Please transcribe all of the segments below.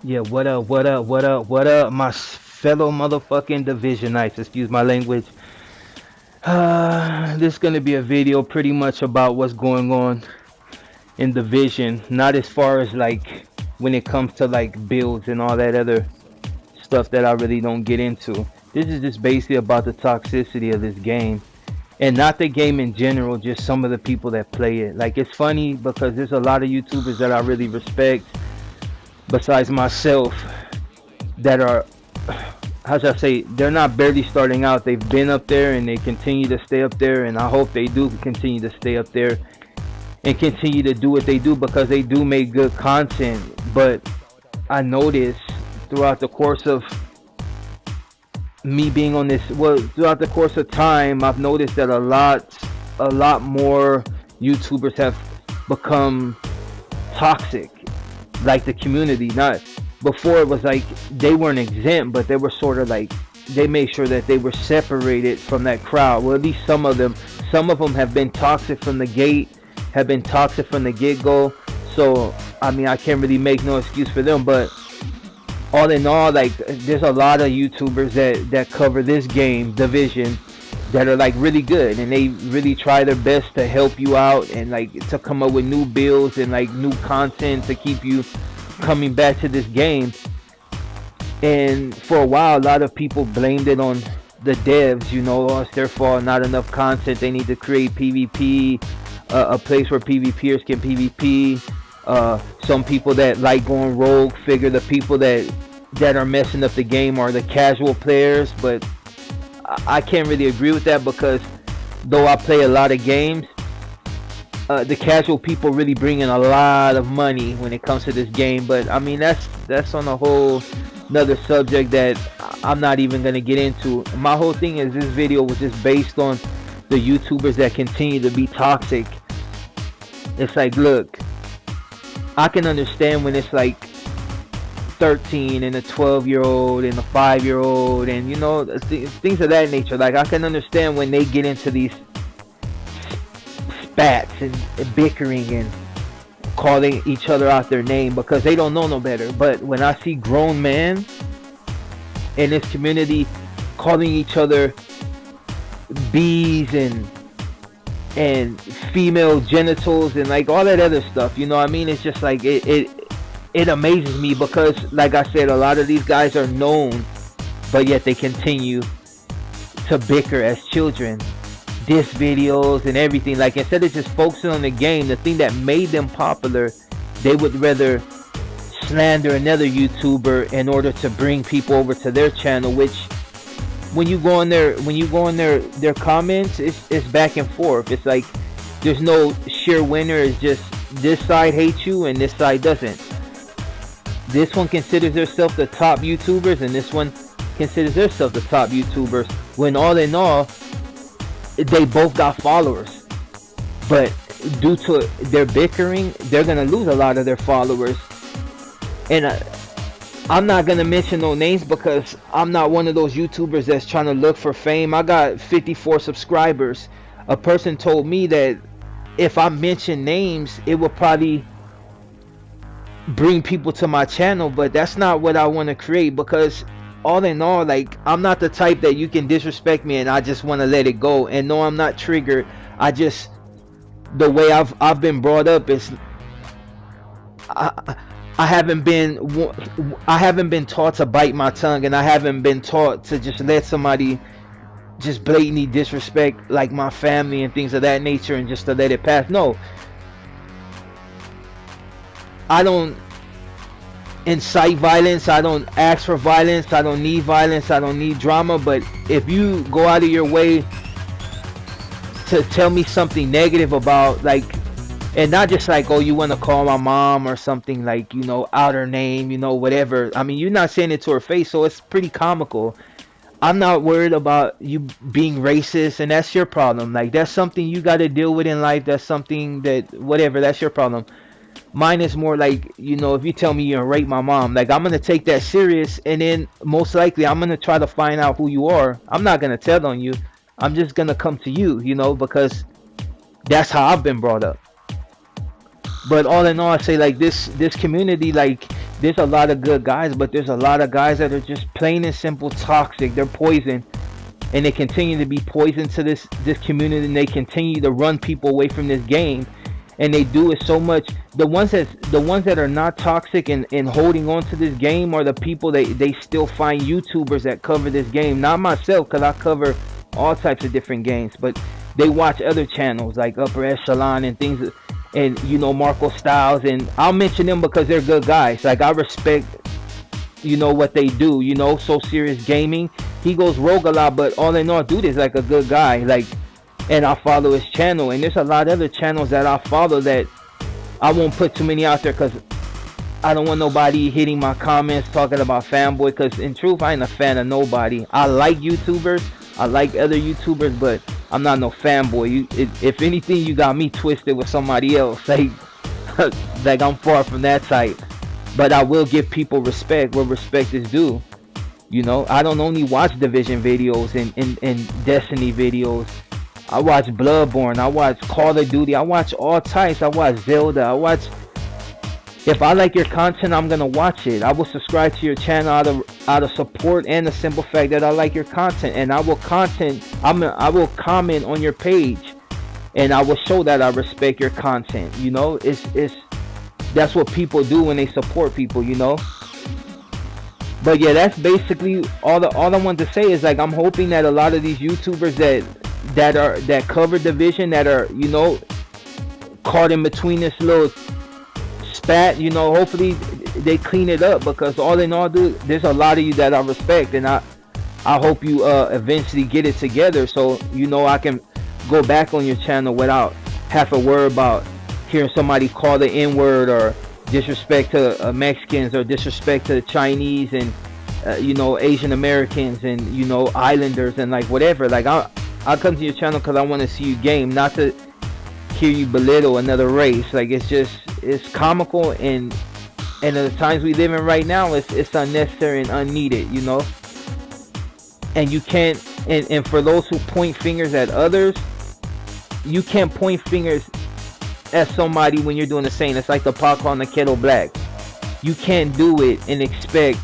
Yeah, what up, what up, what up, what up, my fellow motherfucking Divisionites, excuse my language. This is gonna be a video pretty much about what's going on in Division, not as far as like when it comes to like builds and all that other stuff that I really don't get into. This is just basically about the toxicity of this game. And not the game in general, just some of the people that play it. Like, it's funny because there's a lot of YouTubers that I really respect besides myself that are, how should I say, they're not barely starting out. They've been up there and they continue to stay up there, and I hope they do continue to stay up there and continue to do what they do because they do make good content. But I noticed throughout the course of me being on this, well, throughout the course of time, I've noticed that a lot more YouTubers have become toxic, like the community. Not before, it was like they weren't exempt, but they were sort of like, they made sure that they were separated from that crowd. Well, at least some of them have been toxic from the gate, have been toxic from the get-go. So I mean, I can't really make no excuse for them, but all in all, like, there's a lot of YouTubers that cover this game, Division, that are like really good, and they really try their best to help you out and like to come up with new builds and like new content to keep you coming back to this game. And for a while, a lot of people blamed it on the devs, you know, oh, it's their fault, not enough content, they need to create PvP, a place where PvPers can PvP. Some people that like going rogue figure the people that are messing up the game are the casual players, but I can't really agree with that because though I play a lot of games, the casual people really bring in a lot of money when it comes to this game. But I mean, that's on a whole another subject that I'm not even gonna get into. My whole thing is this video was just based on the YouTubers that continue to be toxic. It's like, look, I can understand when it's like 13 and a 12-year-old and a 5-year-old and, you know, things of that nature. Like, I can understand when they get into these spats and bickering and calling each other out their name because they don't know no better. But when I see grown men in this community calling each other bees and female genitals and like all that other stuff, you know what I mean? It's just like it amazes me because, like I said, a lot of these guys are known, but yet they continue to bicker as children, diss videos and everything. Like, instead of just focusing on the game, the thing that made them popular, they would rather slander another YouTuber in order to bring people over to their channel, which when you go in their comments, it's back and forth. It's like there's no sheer winner. It's just this side hates you and this side doesn't. This one considers themselves the top YouTubers and this one considers themselves the top YouTubers, when all in all they both got followers, but due to their bickering, they're gonna lose a lot of their followers. And I'm not gonna mention no names because I'm not one of those YouTubers that's trying to look for fame. I got 54 subscribers. A person told me that if I mention names, it will probably bring people to my channel, but that's not what I want to create. Because all in all, like, I'm not the type that you can disrespect me and I just want to let it go. And no, I'm not triggered. I just, the way I've been brought up is I haven't been taught to bite my tongue, and I haven't been taught to just let somebody just blatantly disrespect like my family and things of that nature and just to let it pass. No, I don't incite violence, I don't ask for violence, I don't need violence, I don't need drama. But if you go out of your way to tell me something negative about, like, and not just like, oh, you want to call my mom or something, like, you know, out her name, you know, whatever. I mean, you're not saying it to her face, so it's pretty comical. I'm not worried about you being racist, and that's your problem. Like, that's something you got to deal with in life. That's something that, whatever, that's your problem. Mine is more like, you know, if you tell me you're gonna rape my mom, like, I'm gonna take that serious, and then most likely I'm gonna try to find out who you are. I'm not gonna tell on you. I'm just gonna come to you, you know, because that's how I've been brought up. But all in all, I say, like, this community, like, there's a lot of good guys, but there's a lot of guys that are just plain and simple toxic. They're poison, and they continue to be poison to this community, and they continue to run people away from this game. And they do it so much. The ones that are not toxic and holding on to this game are the people they still find YouTubers that cover this game. Not myself, because I cover all types of different games, but they watch other channels like Upper Echelon and things, and you know, Marco Styles, and I'll mention them because they're good guys. Like, I respect, you know, what they do. You know, So Serious Gaming, he goes rogue a lot, but all in all, dude is like a good guy. Like, and I follow his channel, and there's a lot of other channels that I follow that I won't put too many out there because I don't want nobody hitting my comments talking about fanboy, because in truth I ain't a fan of nobody. I like YouTubers, I like other YouTubers, but I'm not no fanboy. If anything, you got me twisted with somebody else. Like, like I'm far from that type. But I will give people respect where respect is due. You know, I don't only watch Division videos and Destiny videos. I watch Bloodborne, I watch Call of Duty, I watch all types. I watch Zelda, I watch. If I like your content, I'm gonna watch it. I will subscribe to your channel out of support and the simple fact that I like your content, and I will I will comment on your page, and I will show that I respect your content. You know, it's that's what people do when they support people. You know. But yeah, that's basically all I want to say is, like, I'm hoping that a lot of these YouTubers that cover Division, that are, you know, caught in between this little spat, you know, hopefully they clean it up, because all in all, dude, there's a lot of you that I respect, and I hope you eventually get it together, so, you know, I can go back on your channel without half a word about hearing somebody call the N-word or disrespect to Mexicans or disrespect to the Chinese and you know, Asian Americans and, you know, Islanders and like whatever. Like, I'll come to your channel because I want to see you game, not to hear you belittle another race. Like, it's comical, and at the times we live in right now, it's unnecessary and unneeded, you know. And you can't, and for those who point fingers at others, you can't point fingers at somebody when you're doing the same. It's like the pot on the kettle black. You can't do it and expect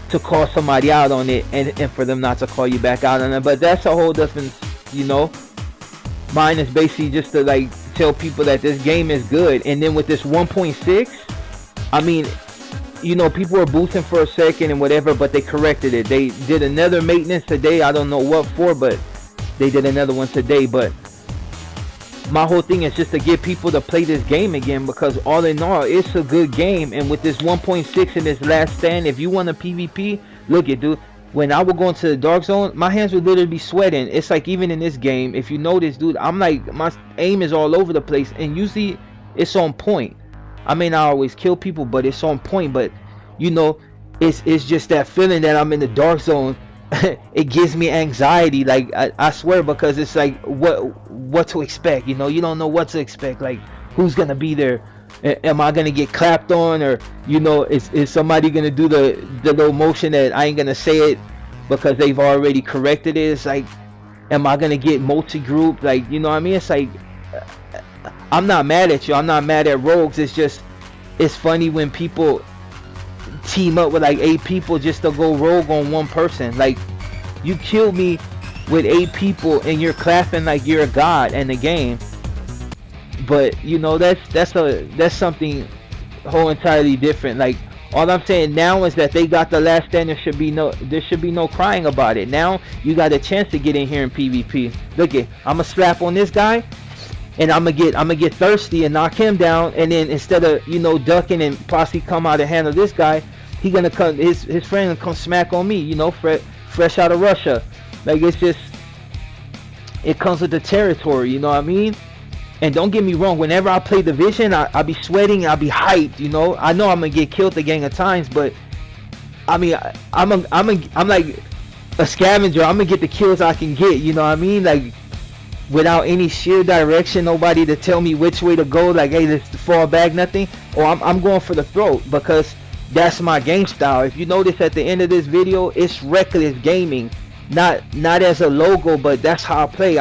to call somebody out on it and for them not to call you back out on it. But that's a whole different, you know. Mine is basically just to, like, tell people that this game is good. And then with this 1.6, I mean, you know, people were boosting for a second and whatever, but they corrected it. They did another maintenance today. I don't know what for, but they did another one today. But my whole thing is just to get people to play this game again, because all in all, it's a good game. And with this 1.6 in this last stand, if you want a PvP, look it, dude. When I would go into the dark zone, my hands would literally be sweating. It's like, even in this game, if you notice, dude, I'm like, my aim is all over the place, and usually it's on point. I may not always kill people, but it's on point. But, you know, it's just that feeling that I'm in the dark zone. It gives me anxiety, like, I swear, because it's like, what to expect, you know. You don't know what to expect, like, who's gonna be there. Am I gonna get clapped on, or, you know, is somebody gonna do the little motion that I ain't gonna say it because they've already corrected it? It's like, am I gonna get multi-group, like, you know what I mean? It's like, I'm not mad at you, I'm not mad at rogues. It's just, it's funny when people team up with like 8 people just to go rogue on one person. Like, you kill me with 8 people and you're clapping like you're a god in the game. But, you know, that's something whole entirely different. Like, all I'm saying now is that they got the last stand. There should be no crying about it. Now you got a chance to get in here in PvP. Look it, I'm gonna slap on this guy, and I'm gonna get thirsty and knock him down, and then instead of, you know, ducking and possibly come out and handle this guy, he gonna come, his friend gonna come smack on me, you know, fresh out of Russia. Like, it's just, it comes with the territory, you know what I mean? And don't get me wrong, whenever I play Division, I be sweating, I be hyped, you know. I know I'm gonna get killed a gang of times, but I mean, I'm like a scavenger. I'm gonna get the kills I can get, you know what I mean? Like, without any sheer direction, nobody to tell me which way to go, like, hey, let's fall back, nothing. Or I'm going for the throat, because that's my game style. If you notice at the end of this video, it's reckless gaming, not as a logo, but that's how I play.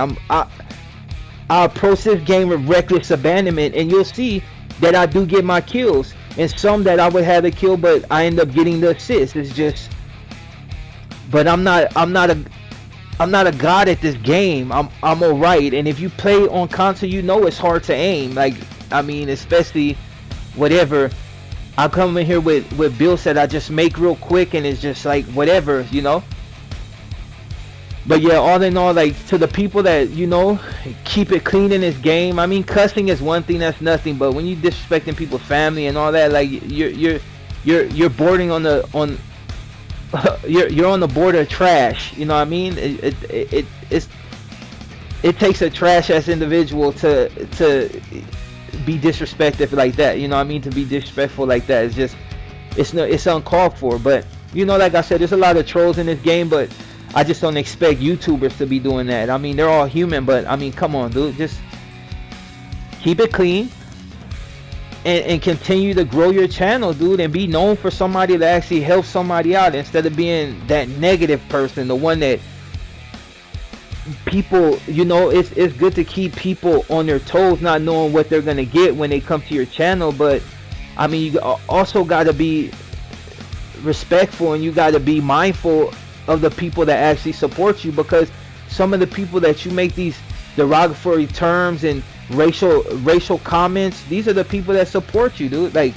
I approach this game with reckless abandonment, and you'll see that I do get my kills. and some that I would have to kill, but I end up getting the assist. It's just, but I'm not a god at this game. I'm alright. And if you play on console, you know it's hard to aim. Like, I mean, especially whatever. I come in here with builds that I just make real quick, and it's just like whatever, you know. But yeah, all in all, like, to the people that, you know, keep it clean in this game. I mean, cussing is one thing, that's nothing. But when you disrespecting people's family and all that, like, you're bordering on the you're on the border of trash. You know what I mean? It takes a trash ass individual to be disrespected like that. You know what I mean? To be disrespectful like that, it's just, it's uncalled for. But you know, like I said, there's a lot of trolls in this game, but I just don't expect YouTubers to be doing that. I mean, they're all human, but I mean, come on, dude, just keep it clean. And continue to grow your channel, dude, and be known for somebody that actually helps somebody out, instead of being that negative person, the one that people, you know, it's good to keep people on their toes, not knowing what they're gonna get when they come to your channel. But I mean, you also got to be respectful, and you got to be mindful of the people that actually support you, because some of the people that you make these derogatory terms and racial comments, these are the people that support you, dude. Like,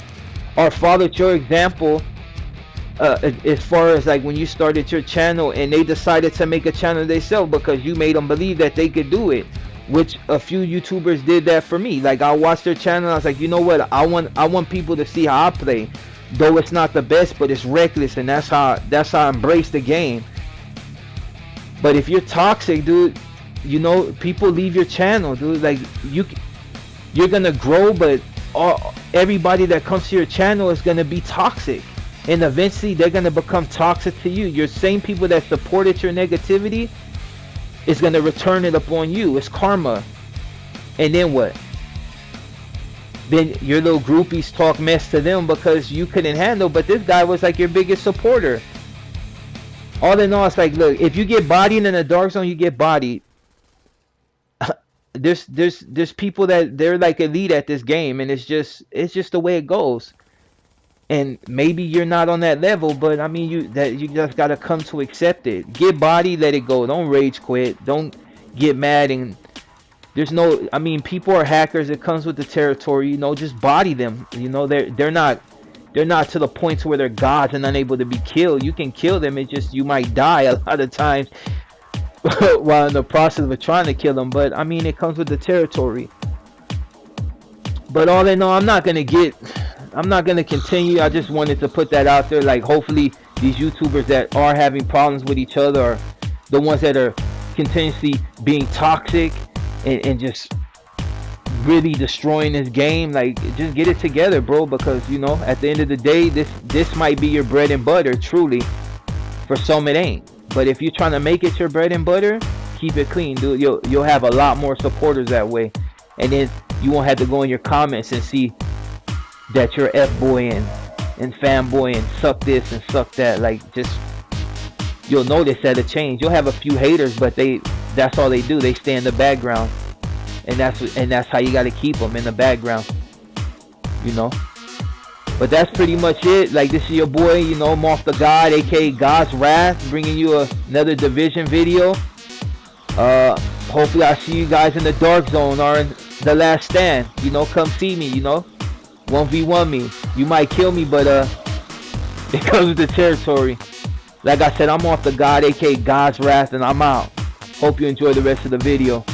or followed your example as far as like when you started your channel, and they decided to make a channel themselves because you made them believe that they could do it, which a few YouTubers did that for me. Like, I watched their channel, I was like, you know what, I want people to see how I play, though it's not the best, but it's reckless, and that's how I embrace the game. But if you're toxic, dude, you know, people leave your channel, dude. Like, you're gonna grow, but everybody that comes to your channel is gonna be toxic, and eventually they're gonna become toxic to you. Your same people that supported your negativity is gonna return it upon you. It's karma. And then what? Then your little groupies talk mess to them because you couldn't handle, but this guy was like your biggest supporter. All in all, it's like, look, if you get bodied in a dark zone, you get bodied. There's people that they're like elite at this game, and it's just the way it goes. And maybe you're not on that level, but I mean, you just gotta come to accept it. Get bodied, let it go. Don't rage quit. Don't get mad. And there's no, I mean, people are hackers. It comes with the territory. You know, just body them. You know, they're not to the point where they're gods and unable to be killed. You can kill them. It's just you might die a lot of times while in the process of trying to kill them. But I mean, it comes with the territory. But all in all, I'm not gonna continue. I just wanted to put that out there. Like, hopefully these YouTubers that are having problems with each other are the ones that are continuously being toxic and just really destroying this game. Like, just get it together, bro, because you know, at the end of the day, this might be your bread and butter. Truly, for some it ain't. But if you're trying to make it your bread and butter, keep it clean, dude. You'll have a lot more supporters that way, and then you won't have to go in your comments and see that you're F-boy and fanboy and suck this and suck that. Like, just, you'll notice that it change. You'll have a few haters, but that's all they do. They stay in the background, and that's how you got to keep them in the background, you know. But that's pretty much it. Like, this is your boy, you know, Moth the God, aka God's Wrath, bringing you another Division video. Hopefully I see you guys in the Dark Zone or in the Last Stand. You know, come see me, you know. 1v1 me. You might kill me, but it comes with the territory. Like I said, I'm Off the God, aka God's Wrath, and I'm out. Hope you enjoy the rest of the video.